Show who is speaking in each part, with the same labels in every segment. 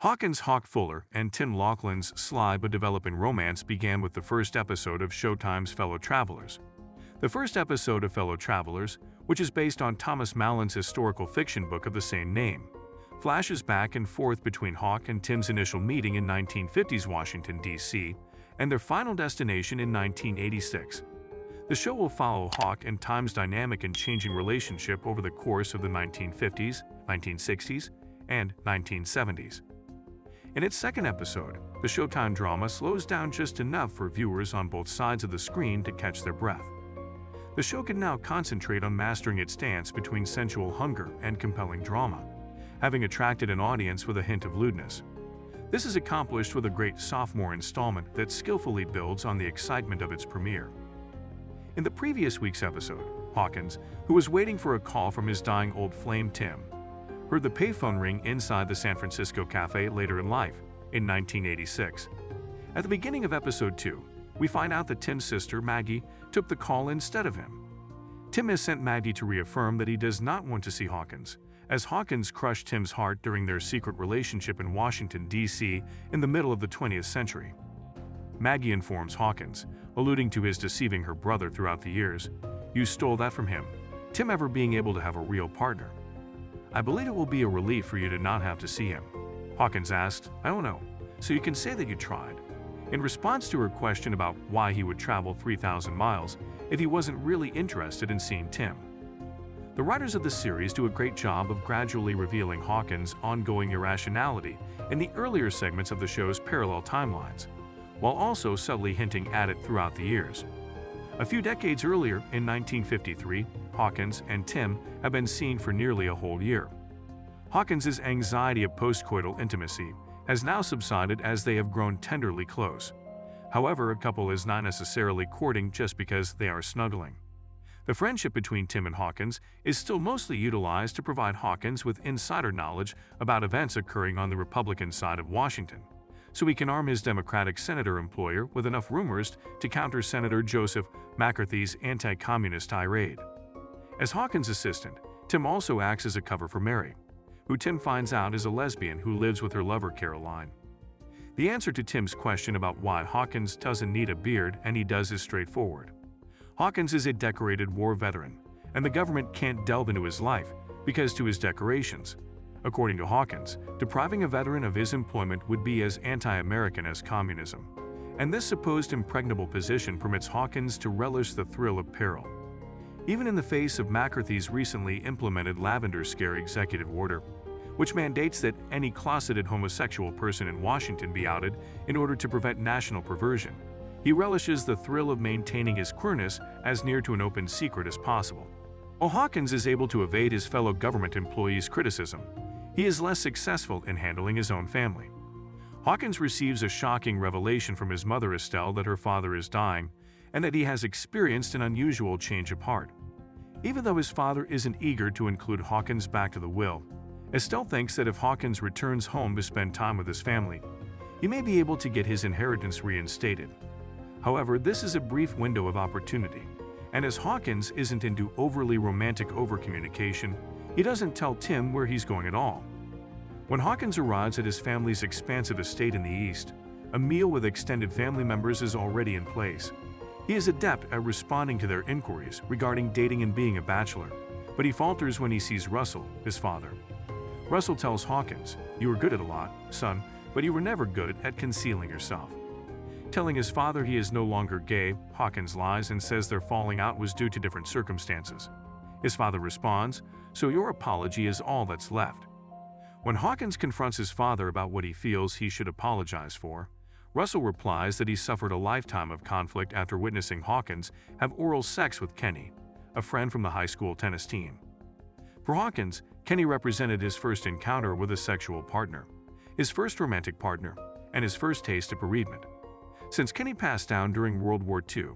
Speaker 1: Hawkins' Hawk Fuller and Tim Laughlin's sly but developing romance began with the first episode of Showtime's Fellow Travelers. The first episode of Fellow Travelers, which is based on Thomas Mallon's historical fiction book of the same name, flashes back and forth between Hawk and Tim's initial meeting in 1950s Washington, D.C., and their final destination in 1986. The show will follow Hawk and Tim's dynamic and changing relationship over the course of the 1950s, 1960s, and 1970s. In its second episode, the Showtime drama slows down just enough for viewers on both sides of the screen to catch their breath. The show can now concentrate on mastering its dance between sensual hunger and compelling drama, having attracted an audience with a hint of lewdness. This is accomplished with a great sophomore installment that skillfully builds on the excitement of its premiere. In the previous week's episode, Hawkins, who was waiting for a call from his dying old flame Tim, heard the payphone ring inside the San Francisco cafe later in life, in 1986. At the beginning of episode 2, we find out that Tim's sister, Maggie, took the call instead of him. Tim has sent Maggie to reaffirm that he does not want to see Hawkins, as Hawkins crushed Tim's heart during their secret relationship in Washington, D.C. in the middle of the 20th century. Maggie informs Hawkins, alluding to his deceiving her brother throughout the years, "You stole that from him, Tim ever being able to have a real partner. I believe it will be a relief for you to not have to see him." Hawkins asked, "I don't know, so you can say that you tried," in response to her question about why he would travel 3,000 miles if he wasn't really interested in seeing Tim. The writers of the series do a great job of gradually revealing Hawkins' ongoing irrationality in the earlier segments of the show's parallel timelines, while also subtly hinting at it throughout the years. A few decades earlier, in 1953, Hawkins and Tim have been seen for nearly a whole year. Hawkins' anxiety of postcoital intimacy has now subsided as they have grown tenderly close. However, a couple is not necessarily courting just because they are snuggling. The friendship between Tim and Hawkins is still mostly utilized to provide Hawkins with insider knowledge about events occurring on the Republican side of Washington, so he can arm his Democratic senator employer with enough rumors to counter Senator Joseph McCarthy's anti-communist tirade. As Hawkins' assistant, Tim also acts as a cover for Mary, who Tim finds out is a lesbian who lives with her lover Caroline. The answer to Tim's question about why Hawkins doesn't need a beard and he does is straightforward. Hawkins is a decorated war veteran, and the government can't delve into his life because to his decorations. According to Hawkins, depriving a veteran of his employment would be as anti-American as communism, and this supposed impregnable position permits Hawkins to relish the thrill of peril. Even in the face of McCarthy's recently implemented Lavender Scare executive order, which mandates that any closeted homosexual person in Washington be outed in order to prevent national perversion, he relishes the thrill of maintaining his queerness as near to an open secret as possible. While Hawkins is able to evade his fellow government employees' criticism, he is less successful in handling his own family. Hawkins receives a shocking revelation from his mother Estelle that her father is dying and that he has experienced an unusual change of heart. Even though his father isn't eager to include Hawkins back to the will, Estelle thinks that if Hawkins returns home to spend time with his family, he may be able to get his inheritance reinstated. However, this is a brief window of opportunity, and as Hawkins isn't into overly romantic overcommunication, he doesn't tell Tim where he's going at all. When Hawkins arrives at his family's expansive estate in the East, a meal with extended family members is already in place. He is adept at responding to their inquiries regarding dating and being a bachelor, but he falters when he sees Russell, his father. Russell tells Hawkins, "You were good at a lot, son, but you were never good at concealing yourself." Telling his father he is no longer gay, Hawkins lies and says their falling out was due to different circumstances. His father responds, "So your apology is all that's left." When Hawkins confronts his father about what he feels he should apologize for, Russell replies that he suffered a lifetime of conflict after witnessing Hawkins have oral sex with Kenny, a friend from the high school tennis team. For Hawkins, Kenny represented his first encounter with a sexual partner, his first romantic partner, and his first taste of bereavement. Since Kenny passed down during World War II,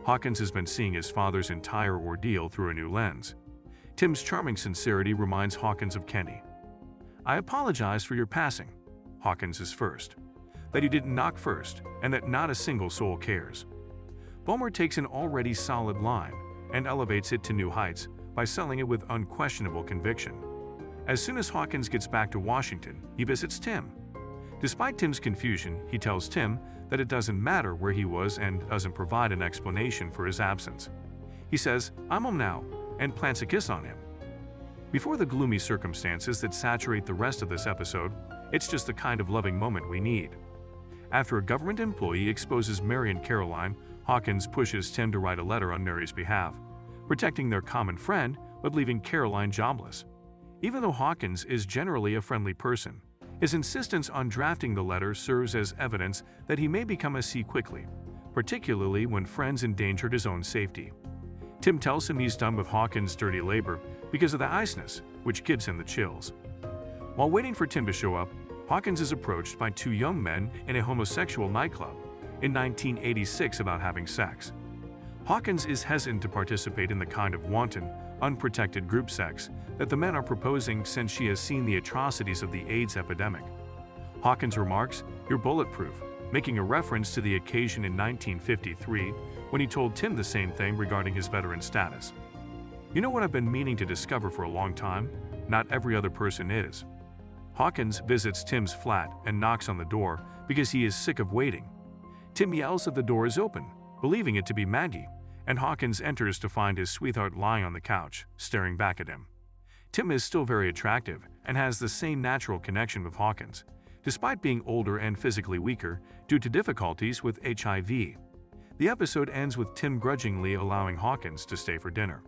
Speaker 1: Hawkins has been seeing his father's entire ordeal through a new lens. Tim's charming sincerity reminds Hawkins of Kenny. "I apologize for your passing," Hawkins is first. That he didn't knock first, and that not a single soul cares. Bulmer takes an already solid line and elevates it to new heights by selling it with unquestionable conviction. As soon as Hawkins gets back to Washington, he visits Tim. Despite Tim's confusion, he tells Tim that it doesn't matter where he was and doesn't provide an explanation for his absence. He says, "I'm home now," and plants a kiss on him. Before the gloomy circumstances that saturate the rest of this episode, it's just the kind of loving moment we need. After a government employee exposes Mary and Caroline, Hawkins pushes Tim to write a letter on Mary's behalf, protecting their common friend but leaving Caroline jobless. Even though Hawkins is generally a friendly person, his insistence on drafting the letter serves as evidence that he may become a C quickly, particularly when friends endangered his own safety. Tim tells him he's done with Hawkins' dirty labor because of the iceness, which gives him the chills. While waiting for Tim to show up, Hawkins is approached by two young men in a homosexual nightclub in 1986 about having sex. Hawkins is hesitant to participate in the kind of wanton, unprotected group sex that the men are proposing since she has seen the atrocities of the AIDS epidemic. Hawkins remarks, "You're bulletproof," making a reference to the occasion in 1953 when he told Tim the same thing regarding his veteran status. "You know what I've been meaning to discover for a long time? Not every other person is." Hawkins visits Tim's flat and knocks on the door because he is sick of waiting. Tim yells that the door is open, believing it to be Maggie, and Hawkins enters to find his sweetheart lying on the couch, staring back at him. Tim is still very attractive and has the same natural connection with Hawkins, despite being older and physically weaker due to difficulties with HIV. The episode ends with Tim grudgingly allowing Hawkins to stay for dinner.